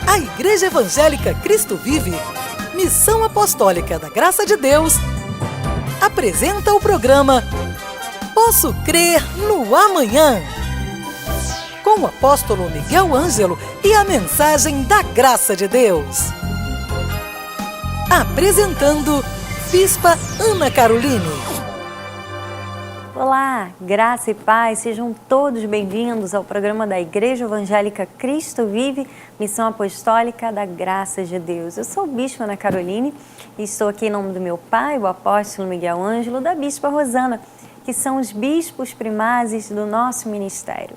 A Igreja Evangélica Cristo Vive, Missão Apostólica da Graça de Deus, apresenta o programa Posso Crer no Amanhã, com o apóstolo Miguel Ângelo e a mensagem da Graça de Deus. Apresentando Bispa Ana Caroline. Olá, graça e paz, sejam todos bem-vindos ao programa da Igreja Evangélica Cristo Vive, Missão Apostólica da Graça de Deus. Eu sou a Bispa Ana Caroline e estou aqui em nome do meu pai, o apóstolo Miguel Ângelo, da Bispa Rosana, que são os bispos primazes do nosso ministério.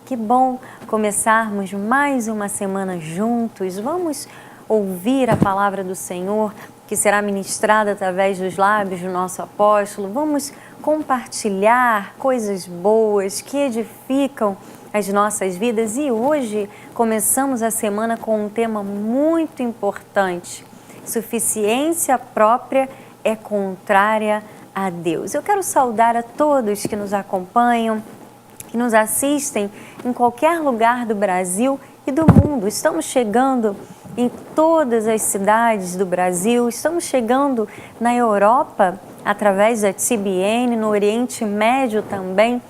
Que bom começarmos mais uma semana juntos. Vamos ouvir a palavra do Senhor, que será ministrada através dos lábios do nosso apóstolo. Vamos compartilhar coisas boas que edificam as nossas vidas. E hoje começamos a semana com um tema muito importante: suficiência própria é contrária a Deus. Eu quero saudar a todos que nos acompanham, que nos assistem em qualquer lugar do Brasil e do mundo. Estamos chegando em todas as cidades do Brasil, estamos chegando na Europa através da TBN, no Oriente Médio também,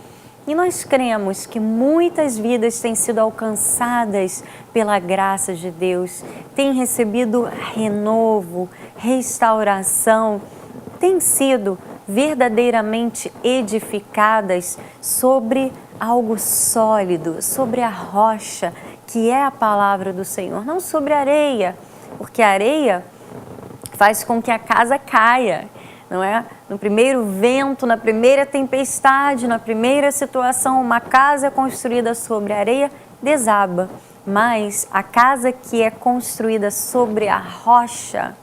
e nós cremos que muitas vidas têm sido alcançadas pela graça de Deus, têm recebido renovo, restauração, têm sido verdadeiramente edificadas sobre algo sólido, sobre a rocha, que é a palavra do Senhor, não sobre areia, porque a areia faz com que a casa caia, não é? No primeiro vento, na primeira tempestade, na primeira situação, uma casa construída sobre areia desaba, mas a casa que é construída sobre a rocha,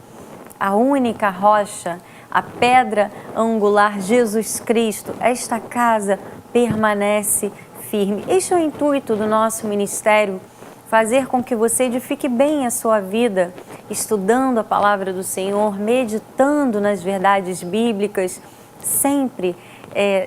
a única rocha, a pedra angular, Jesus Cristo, esta casa permanece firme. Este é o intuito do nosso ministério, fazer com que você edifique bem a sua vida, estudando a palavra do Senhor, meditando nas verdades bíblicas, sempre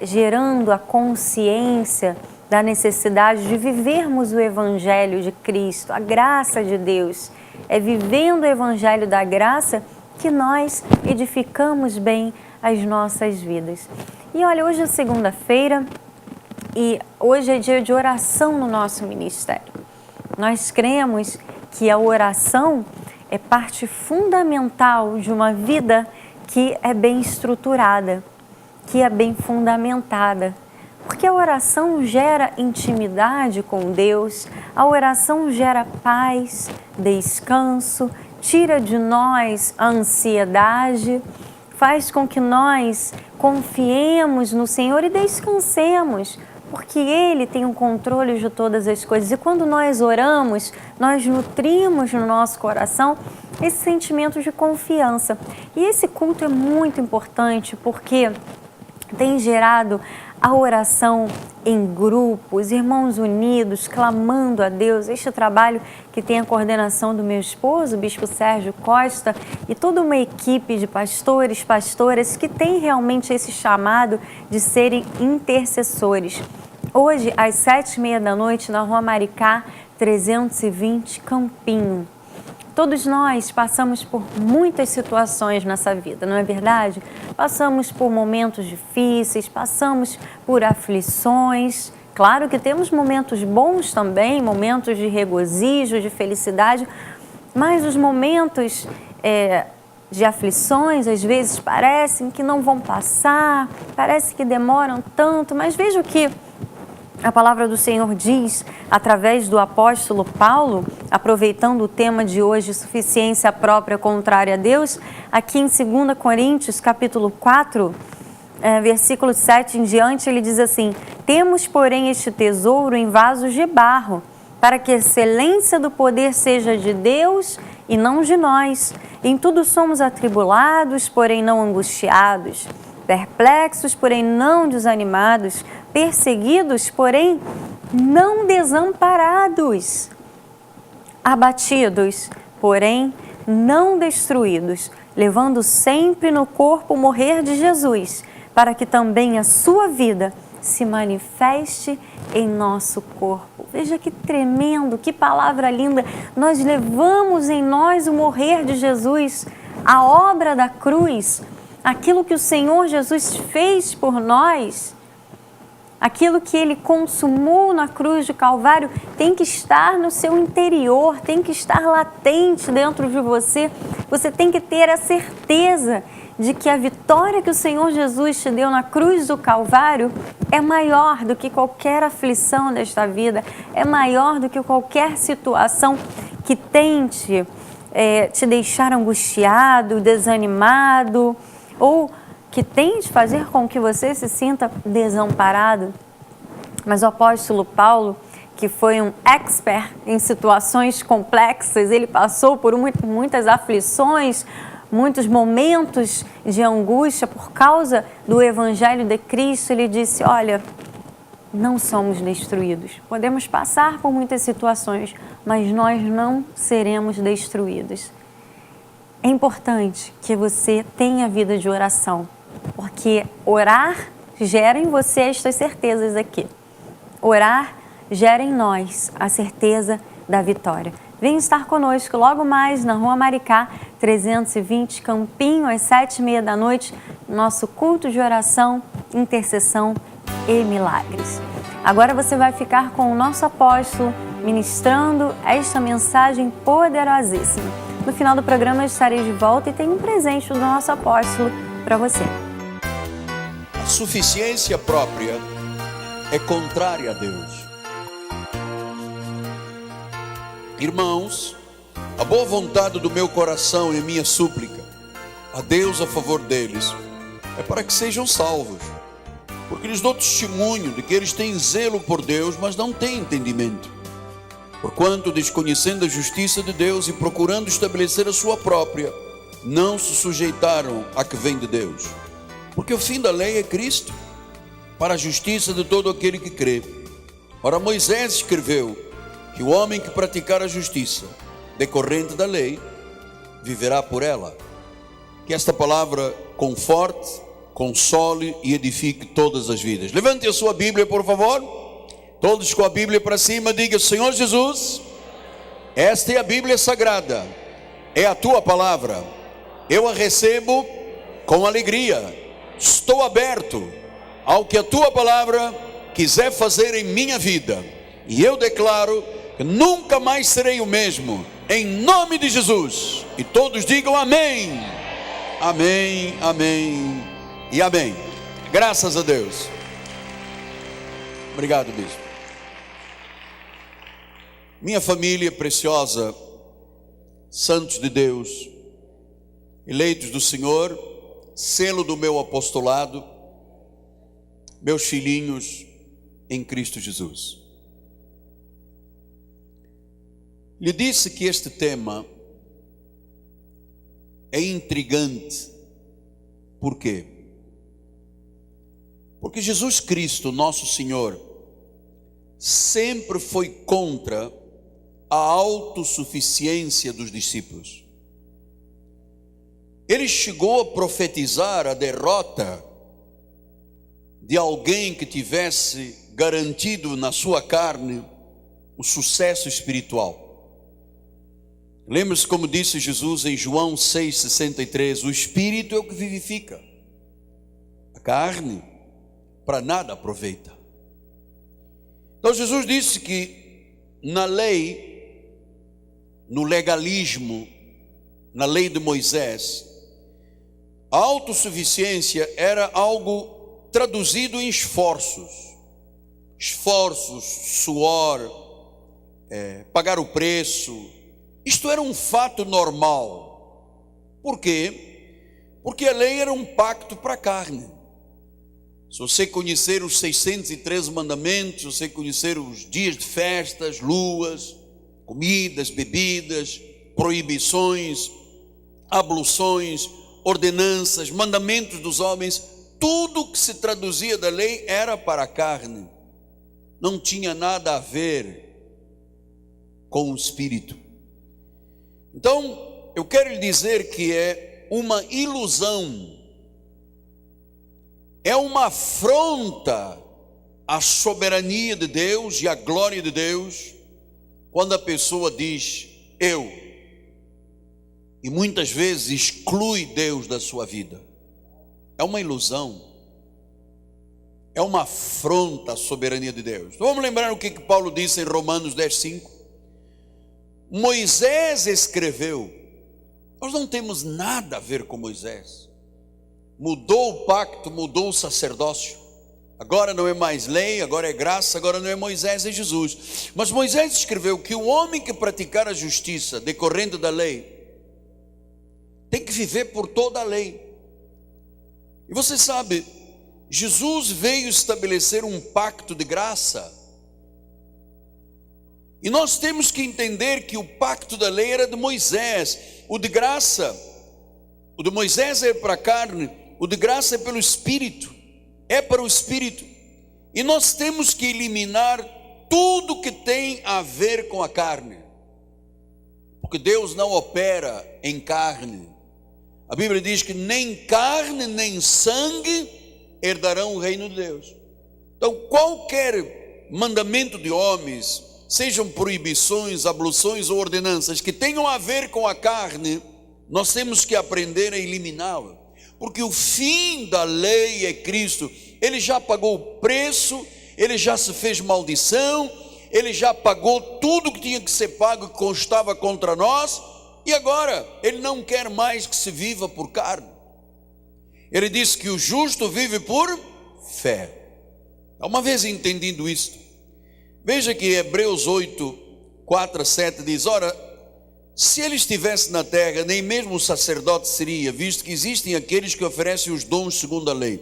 gerando a consciência da necessidade de vivermos o Evangelho de Cristo, a graça de Deus. É vivendo o Evangelho da graça que nós edificamos bem as nossas vidas. E olha, hoje é segunda-feira e hoje é dia de oração no nosso ministério. Nós cremos que a oração é parte fundamental de uma vida que é bem estruturada, que é bem fundamentada. Porque a oração gera intimidade com Deus, a oração gera paz, descanso, tira de nós a ansiedade, faz com que nós confiemos no Senhor e descansemos, porque Ele tem o controle de todas as coisas. E quando nós oramos, nós nutrimos no nosso coração esse sentimento de confiança. E esse culto é muito importante porque tem gerado a oração em grupos, irmãos unidos, clamando a Deus. Este trabalho que tem a coordenação do meu esposo, o Bispo Sérgio Costa, e toda uma equipe de pastores, pastoras que tem realmente esse chamado de serem intercessores. Hoje, às 7h30 na Rua Maricá, 320, Campinho. Todos nós passamos por muitas situações nessa vida, não é verdade? Passamos por momentos difíceis, passamos por aflições. Claro que temos momentos bons também, momentos de regozijo, de felicidade, mas os momentos de aflições às vezes parecem que não vão passar, parece que demoram tanto, mas veja o que a palavra do Senhor diz através do apóstolo Paulo, aproveitando o tema de hoje, suficiência própria contrária a Deus, aqui em 2 Coríntios, capítulo 4, versículo 7 em diante, ele diz assim: temos, porém, este tesouro em vasos de barro, para que a excelência do poder seja de Deus e não de nós. Em tudo somos atribulados, porém não angustiados, perplexos, porém não desanimados, perseguidos, porém não desamparados, abatidos, porém não destruídos, levando sempre no corpo o morrer de Jesus, para que também a sua vida se manifeste em nosso corpo. Veja que tremendo, que palavra linda. Nós levamos em nós o morrer de Jesus, a obra da cruz, aquilo que o Senhor Jesus fez por nós, aquilo que Ele consumou na cruz do Calvário, tem que estar no seu interior, tem que estar latente dentro de você. Você tem que ter a certeza de que a vitória que o Senhor Jesus te deu na cruz do Calvário é maior do que qualquer aflição desta vida, é maior do que qualquer situação que tente te deixar angustiado, desanimado, ou que tente fazer com que você se sinta desamparado. Mas o apóstolo Paulo, que foi um expert em situações complexas, ele passou por muitas aflições, muitos momentos de angústia por causa do Evangelho de Cristo. Ele disse, olha, não somos destruídos. Podemos passar por muitas situações, mas nós não seremos destruídos. É importante que você tenha vida de oração, porque orar gera em você estas certezas aqui. Orar gera em nós a certeza da vitória. Venha estar conosco logo mais na Rua Maricá, 320, Campinho, às 7h30 da noite, nosso culto de oração, intercessão e milagres. Agora você vai ficar com o nosso apóstolo ministrando esta mensagem poderosíssima. No final do programa eu estarei de volta e tem um presente do nosso apóstolo para você. A suficiência própria é contrária a Deus. Irmãos, a boa vontade do meu coração e a minha súplica a Deus a favor deles é para que sejam salvos, porque lhes dou testemunho de que eles têm zelo por Deus, mas não têm entendimento. Porquanto, desconhecendo a justiça de Deus e procurando estabelecer a sua própria, não se sujeitaram à que vem de Deus. Porque o fim da lei é Cristo, para a justiça de todo aquele que crê. Ora, Moisés escreveu que o homem que praticar a justiça, decorrente da lei, viverá por ela. Que esta palavra conforte, console e edifique todas as vidas. Levante a sua Bíblia, por favor. Todos com a Bíblia para cima, diga: Senhor Jesus, esta é a Bíblia Sagrada, é a Tua palavra. Eu a recebo com alegria. Estou aberto ao que a Tua palavra quiser fazer em minha vida. E eu declaro que nunca mais serei o mesmo, em nome de Jesus. E todos digam amém. Amém, amém e amém. Graças a Deus. Obrigado, bispo. Minha família preciosa, santos de Deus, eleitos do Senhor, selo do meu apostolado, meus filhinhos em Cristo Jesus. Lhe disse que este tema é intrigante. Por quê? Porque Jesus Cristo, nosso Senhor, sempre foi contra a autossuficiência dos discípulos. Ele chegou a profetizar a derrota de alguém que tivesse garantido na sua carne o sucesso espiritual. Lembre-se como disse Jesus em João 6,63: o Espírito é o que vivifica, a carne para nada aproveita. Então Jesus disse que na lei, no legalismo, na lei de Moisés, a autossuficiência era algo traduzido em esforços, suor, pagar o preço. Isto era um fato normal. Por quê? Porque a lei era um pacto para a carne. Se você conhecer os 613 mandamentos, você conhecer os dias de festas, luas, comidas, bebidas, proibições, abluções, ordenanças, mandamentos dos homens, tudo que se traduzia da lei era para a carne. Não tinha nada a ver com o espírito. Então, eu quero lhe dizer que é uma ilusão, é uma afronta a soberania de Deus e a glória de Deus quando a pessoa diz eu, e muitas vezes exclui Deus da sua vida. É uma ilusão, é uma afronta à soberania de Deus. Então, vamos lembrar o que Paulo disse em Romanos 10:5. Moisés escreveu. Nós não temos nada a ver com Moisés. Mudou o pacto, mudou o sacerdócio. Agora não é mais lei, agora é graça, agora não é Moisés, é Jesus. Mas Moisés escreveu que o homem que praticar a justiça decorrente da lei tem que viver por toda a lei. E você sabe, Jesus veio estabelecer um pacto de graça. E nós temos que entender que o pacto da lei era de Moisés. O de graça, o de Moisés é para a carne, o de graça é pelo Espírito, é para o Espírito. E nós temos que eliminar tudo que tem a ver com a carne, porque Deus não opera em carne. A Bíblia diz que nem carne nem sangue herdarão o reino de Deus. Então qualquer mandamento de homens, sejam proibições, abluções ou ordenanças que tenham a ver com a carne, nós temos que aprender a eliminá-la, porque o fim da lei é Cristo. Ele já pagou o preço, ele já se fez maldição, ele já pagou tudo que tinha que ser pago, que constava contra nós, e agora ele não quer mais que se viva por carne. Ele disse que o justo vive por fé. Uma vez entendido isto, veja que Hebreus 8, 4 a 7 diz: ora, se ele estivesse na terra, nem mesmo o sacerdote seria, visto que existem aqueles que oferecem os dons segundo a lei,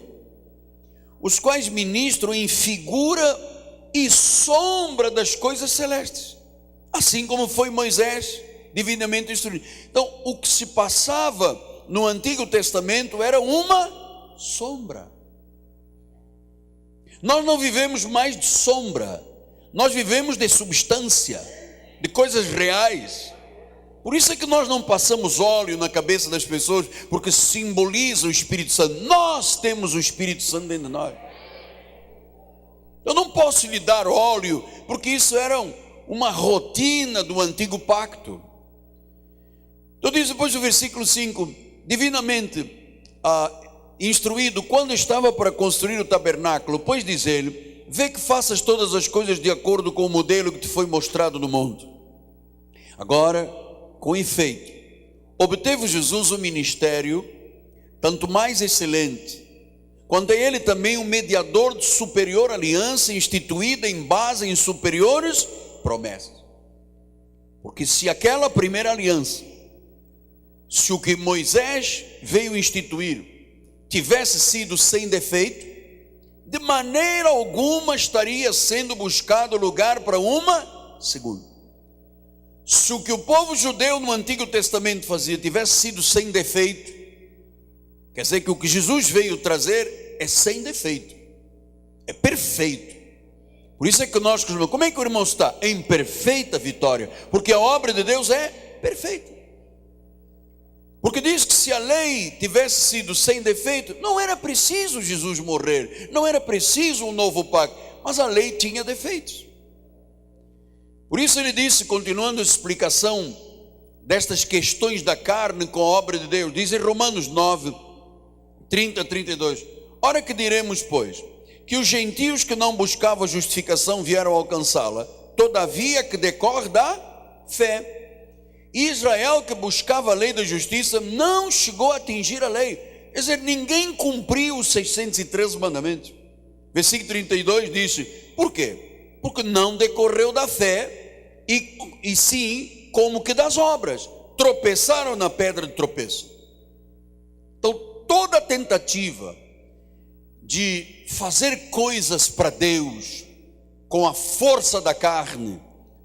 os quais ministram em figura e sombra das coisas celestes, assim como foi Moisés divinamente instruído. Então, o que se passava no Antigo Testamento era uma sombra. Nós não vivemos mais de sombra, nós vivemos de substância, de coisas reais. Por isso é que nós não passamos óleo na cabeça das pessoas, porque simboliza o Espírito Santo. Nós temos o Espírito Santo dentro de nós. Eu não posso lhe dar óleo, porque isso era uma rotina do antigo pacto. Então diz depois do versículo 5, divinamente instruído, quando estava para construir o tabernáculo, pois diz ele: vê que faças todas as coisas de acordo com o modelo que te foi mostrado no monte. Agora, com efeito, obteve Jesus um ministério tanto mais excelente, quanto é ele também um mediador de superior aliança, instituída em base em superiores promessas. Porque se aquela primeira aliança, se o que Moisés veio instituir tivesse sido sem defeito, de maneira alguma estaria sendo buscado lugar para uma segunda. Se o que o povo judeu no Antigo Testamento fazia tivesse sido sem defeito, quer dizer que o que Jesus veio trazer é sem defeito, é perfeito. Por isso é que nós, como é que o irmão está? Em perfeita vitória, porque a obra de Deus é perfeita. Porque diz que se a lei tivesse sido sem defeito, não era preciso Jesus morrer, não era preciso um novo pacto, mas a lei tinha defeitos. Por isso ele disse, continuando a explicação destas questões da carne com a obra de Deus, diz em Romanos 9, 30 a 32, ora que diremos, pois, que os gentios que não buscavam a justificação vieram alcançá-la, todavia que decorre da fé. Israel, que buscava a lei da justiça, não chegou a atingir a lei. Quer dizer, ninguém cumpriu os 613 mandamentos. Versículo 32 diz: por quê? Porque não decorreu da fé, e sim como que das obras. Tropeçaram na pedra de tropeço. Então toda tentativa de fazer coisas para Deus com a força da carne,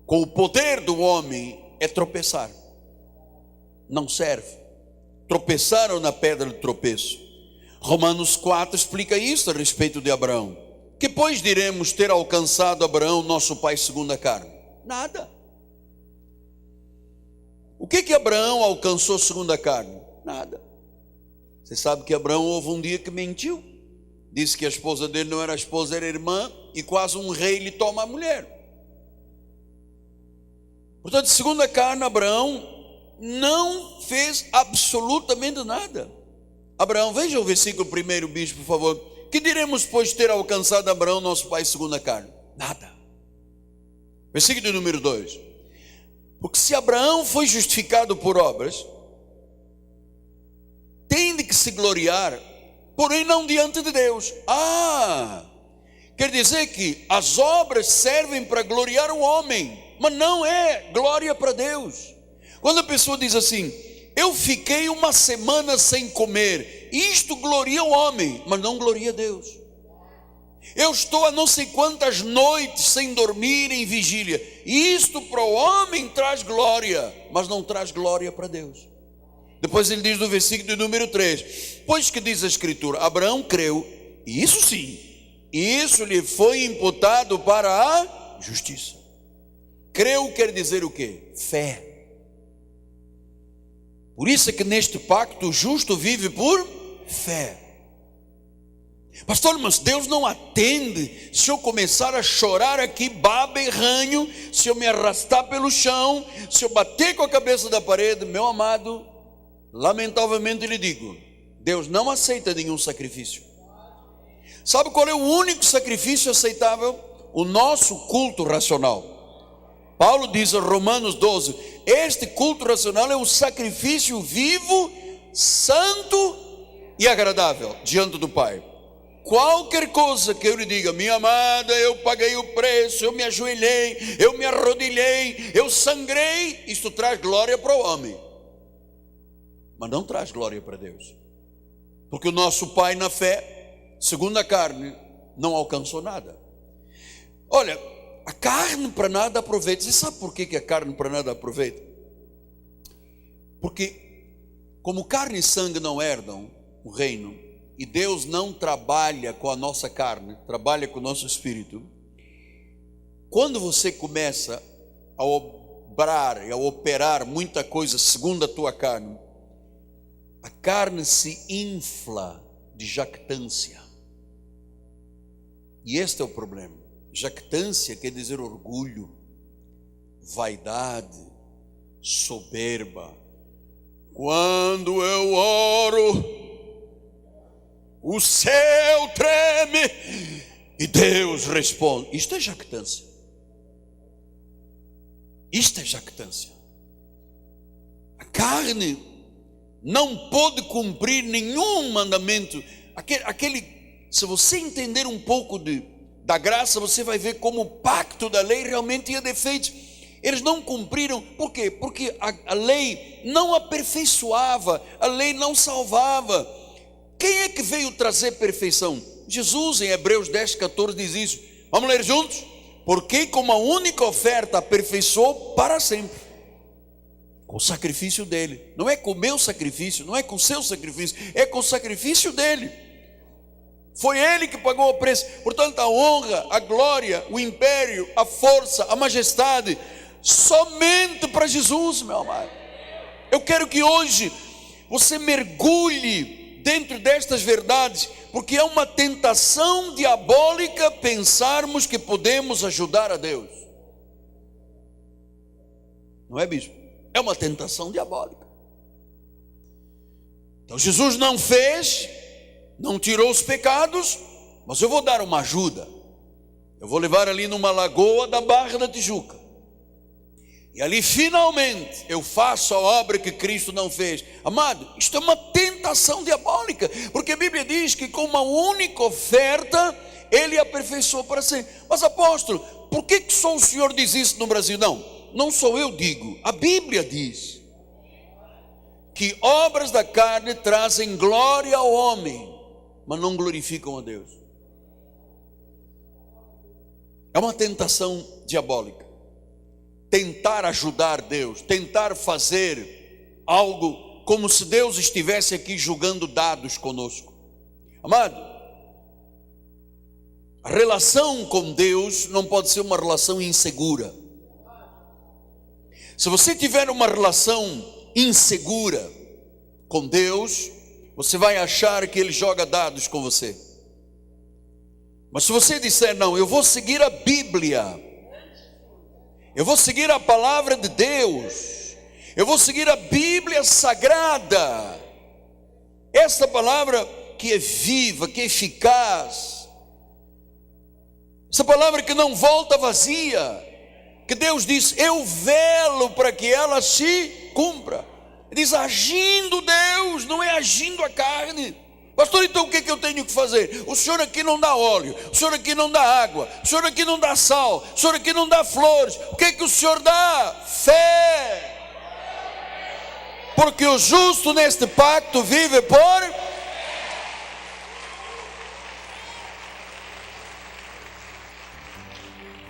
com o poder do homem, é tropeçar. Não serve. Tropeçaram na pedra de tropeço. Romanos 4 explica isso a respeito de Abraão. Que pois diremos ter alcançado Abraão, nosso pai segundo a carne? Nada. O que Abraão alcançou segundo a carne? Nada. Você sabe que Abraão houve um dia que mentiu. Disse que a esposa dele não era a esposa, era a irmã, e quase um rei lhe toma a mulher. Portanto, segundo a carne, Abraão não fez absolutamente nada. Abraão, veja o versículo 1, bispo, por favor. Que diremos, pois, ter alcançado Abraão, nosso pai, segundo a carne? Nada. Versículo número 2. Porque se Abraão foi justificado por obras, tem de que se gloriar, porém não diante de Deus. Quer dizer que as obras servem para gloriar o homem, mas não é glória para Deus. Quando a pessoa diz assim, eu fiquei uma semana sem comer, isto gloria o homem, mas não gloria Deus. Eu estou há não sei quantas noites sem dormir em vigília, isto para o homem traz glória, mas não traz glória para Deus. Depois ele diz no versículo número 3, pois que diz a Escritura, Abraão creu, e isso sim, isso lhe foi imputado para a justiça. Creu quer dizer o quê? Fé. Por isso é que neste pacto o justo vive por fé. Pastor, mas Deus não atende se eu começar a chorar aqui, baba e ranho, se eu me arrastar pelo chão, se eu bater com a cabeça da parede. Meu amado, lamentavelmente lhe digo, Deus não aceita nenhum sacrifício. Sabe qual é o único sacrifício aceitável? O nosso culto racional. Paulo diz em Romanos 12, este culto racional é um sacrifício vivo, santo e agradável diante do Pai. Qualquer coisa que eu lhe diga, minha amada, eu paguei o preço, eu me ajoelhei, eu me arrodilhei, eu sangrei, isso traz glória para o homem, mas não traz glória para Deus, porque o nosso pai na fé, segundo a carne, não alcançou nada. Olha, a carne para nada aproveita. Você sabe por que a carne para nada aproveita? Porque como carne e sangue não herdam o reino, e Deus não trabalha com a nossa carne, trabalha com o nosso espírito. Quando você começa a obrar e a operar muita coisa segundo a tua carne, a carne se infla de jactância. E este é o problema. Jactância quer dizer orgulho, vaidade, soberba. Quando eu oro, o céu treme e Deus responde. Isto é jactância. Isto é jactância. A carne não pode cumprir nenhum mandamento. Se você entender um pouco da graça, você vai ver como o pacto da lei realmente tinha defeitos. Eles não cumpriram. Por quê? Porque a lei não aperfeiçoava, a lei não salvava. Quem é que veio trazer perfeição? Jesus, em Hebreus 10:14 diz isso. Vamos ler juntos? Porque com uma única oferta aperfeiçoou para sempre, com o sacrifício dele. Não é com o meu sacrifício, não é com o seu sacrifício, é com o sacrifício dele. Foi ele que pagou o preço. Portanto, a honra, a glória, o império, a força, a majestade, somente para Jesus, meu amado. Eu quero que hoje você mergulhe dentro destas verdades, porque é uma tentação diabólica pensarmos que podemos ajudar a Deus. Não é, bispo? É uma tentação diabólica. Então Jesus não fez, não tirou os pecados, mas eu vou dar uma ajuda. Eu vou levar ali numa lagoa da Barra da Tijuca, e ali finalmente eu faço a obra que Cristo não fez. Amado, isto é uma tentação diabólica, porque a Bíblia diz que com uma única oferta ele aperfeiçoou para sempre. Mas apóstolo, por que só o senhor diz isso no Brasil? Não sou eu digo, a Bíblia diz que obras da carne trazem glória ao homem, mas não glorificam a Deus. É uma tentação diabólica. Tentar ajudar Deus, tentar fazer algo como se Deus estivesse aqui jogando dados conosco. Amado, a relação com Deus não pode ser uma relação insegura. Se você tiver uma relação insegura com Deus, você vai achar que Ele joga dados com você. Mas se você disser, não, eu vou seguir a Bíblia, eu vou seguir a palavra de Deus, eu vou seguir a Bíblia Sagrada, essa palavra que é viva, que é eficaz, essa palavra que não volta vazia, que Deus diz, eu velo para que ela se cumpra. Ele diz, agindo Deus, não é agindo a carne. Pastor, então o que eu tenho que fazer? O senhor aqui não dá óleo, o senhor aqui não dá água, o senhor aqui não dá sal, o senhor aqui não dá flores. O que o senhor dá? Fé. Porque o justo neste pacto vive por...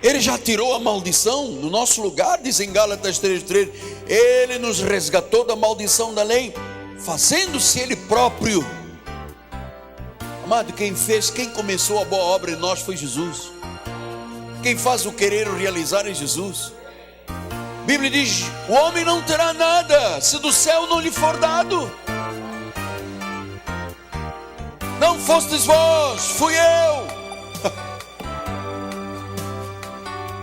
Ele já tirou a maldição no nosso lugar, diz em Gálatas 3:3. Ele nos resgatou da maldição da lei, fazendo-se Ele próprio. Amado, quem começou a boa obra em nós foi Jesus. Quem faz o querer, o realizar é Jesus. A Bíblia diz, o homem não terá nada, se do céu não lhe for dado. Não fostes vós, fui eu.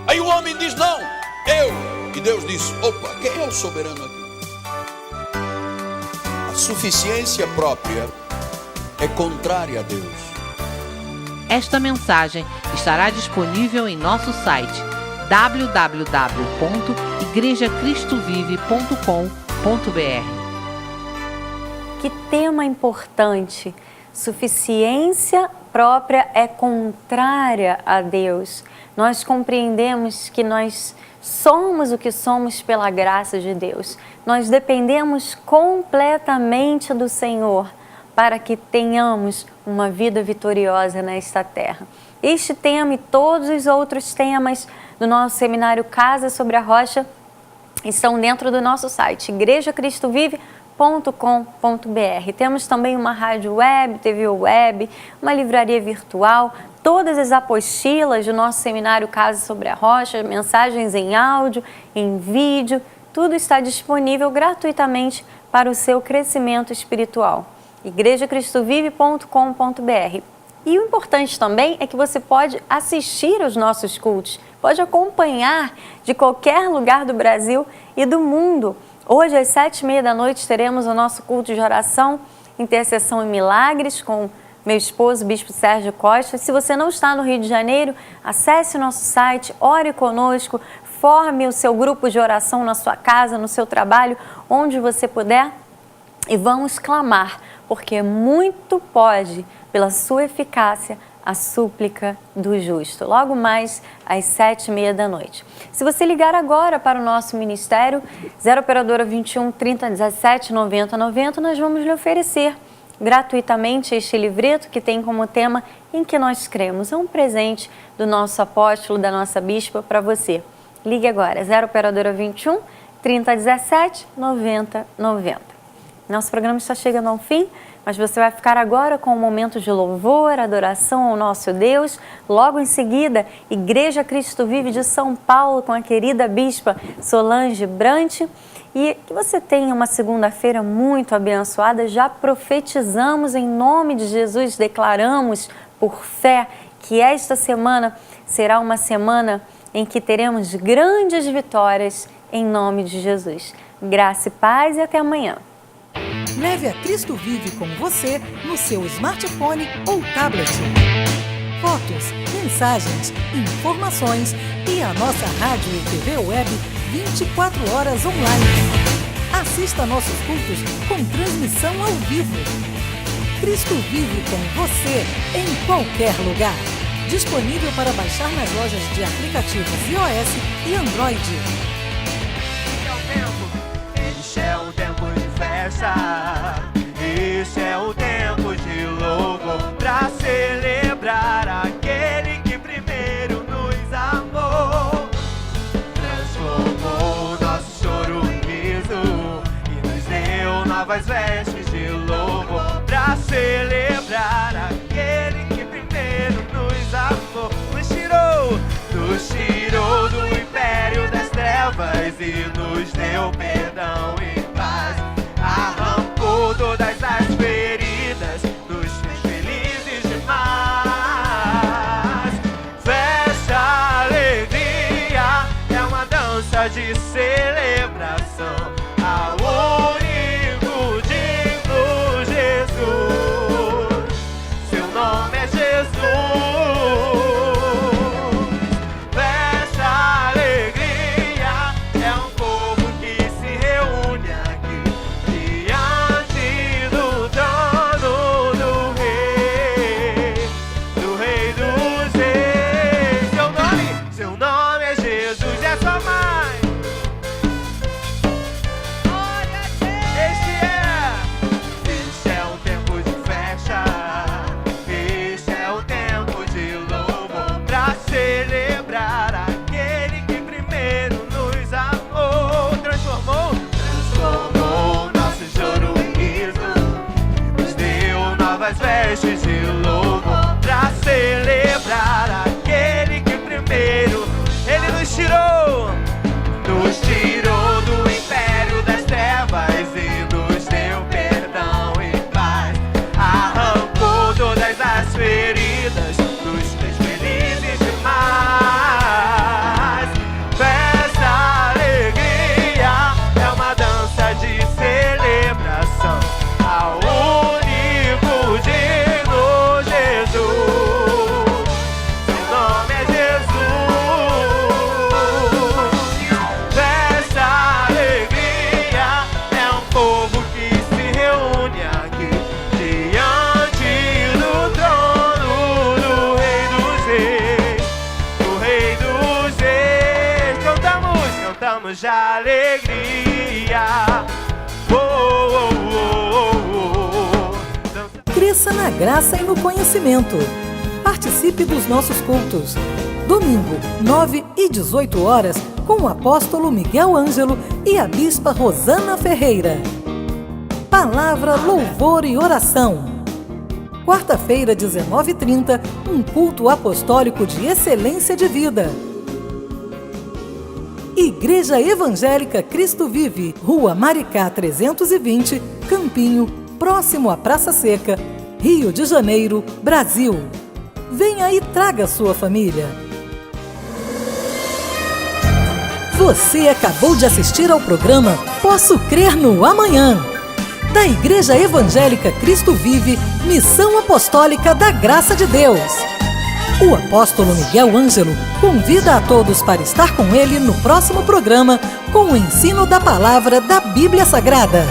Aí o homem diz, não, eu. E Deus diz, opa, quem é o soberano aqui? A suficiência própria é contrária a Deus. Esta mensagem estará disponível em nosso site www.igrejacristovive.com.br. Que tema importante! Suficiência própria é contrária a Deus. Nós compreendemos que nós somos o que somos pela graça de Deus. Nós dependemos completamente do Senhor para que tenhamos uma vida vitoriosa nesta terra. Este tema e todos os outros temas do nosso seminário Casa sobre a Rocha estão dentro do nosso site, igrejacristovive.com.br. Temos também uma rádio web, TV web, uma livraria virtual, todas as apostilas do nosso seminário Casa sobre a Rocha, mensagens em áudio, em vídeo, tudo está disponível gratuitamente para o seu crescimento espiritual. igrejacristovive.com.br. E o importante também é que você pode assistir aos nossos cultos, pode acompanhar de qualquer lugar do Brasil e do mundo. Hoje, às 7h30 teremos o nosso culto de oração, intercessão e milagres com meu esposo, Bispo Sérgio Costa. Se você não está no Rio de Janeiro, acesse o nosso site, ore conosco, forme o seu grupo de oração na sua casa, no seu trabalho, onde você puder, e vamos clamar, porque muito pode, pela sua eficácia, a súplica do justo. Logo mais às 7h30. Se você ligar agora para o nosso ministério, 0 operadora 21 30 17 90 90, nós vamos lhe oferecer gratuitamente este livreto que tem como tema Em que Nós Cremos. É um presente do nosso apóstolo, da nossa bispa para você. Ligue agora, 0 operadora 21 30 17 90 90. Nosso programa está chegando ao fim, mas você vai ficar agora com um momento de louvor, adoração ao nosso Deus. Logo em seguida, Igreja Cristo Vive de São Paulo com a querida bispa Solange Brant. E que você tenha uma segunda-feira muito abençoada. Já profetizamos em nome de Jesus, declaramos por fé que esta semana será uma semana em que teremos grandes vitórias em nome de Jesus. Graça e paz e até amanhã. Leve a Cristo Vive com você no seu smartphone ou tablet. Fotos, mensagens, informações e a nossa rádio e TV web 24 horas online. Assista nossos cultos com transmissão ao vivo. Cristo Vive com você em qualquer lugar. Disponível para baixar nas lojas de aplicativos iOS e Android. Este é o tempo de festa, este é o tempo de louvor, pra celebrar aquele que primeiro nos amou, transformou nosso choro em riso e nos deu novas vestes de louvor, pra celebrar aquele que primeiro nos amou, nos tirou do império das trevas e nos deu perdão e paz, arrancou todas as feridas, nos fez felizes demais. celebração ao único digno Jesus. Seu nome é Jesus. Festa, alegria, é um povo que se reúne aqui diante do trono do Rei dos Reis. Seu nome é Jesus, é sua mãe. Este é um tempo de festa, este é um tempo de louvor, pra celebrar aquele que primeiro nos amou. Transformou nosso choro em riso, nos deu novas vestes de louvor, pra celebrar aquele que primeiro Ele nos tirou do império das trevas e nos deu perdão e paz. Arrancou todas as feridas, nos fez felizes demais. Festa, alegria, é uma dança de celebração ao único digno Jesus. Seu nome é Jesus. Festa, alegria, é um povo que se reúne aqui diante do trono do Rei dos Reis, do Rei dos Reis. Cantamos de alegria. Oh, oh, oh, oh, oh. Cresça na graça e no conhecimento. Participe dos nossos cultos. Domingo, 9 e 18 horas, com o apóstolo Miguel Ângelo e a bispa Rosana Ferreira. Palavra, louvor e oração. Quarta-feira, 19h30, um culto apostólico de excelência de vida. Igreja Evangélica Cristo Vive, Rua Maricá 320, Campinho, próximo à Praça Seca, Rio de Janeiro, Brasil. Venha e traga sua família. Você acabou de assistir ao programa Posso Crer no Amanhã, da Igreja Evangélica Cristo Vive, Missão Apostólica da Graça de Deus. O apóstolo Miguel Ângelo convida a todos para estar com ele no próximo programa com o ensino da palavra da Bíblia Sagrada.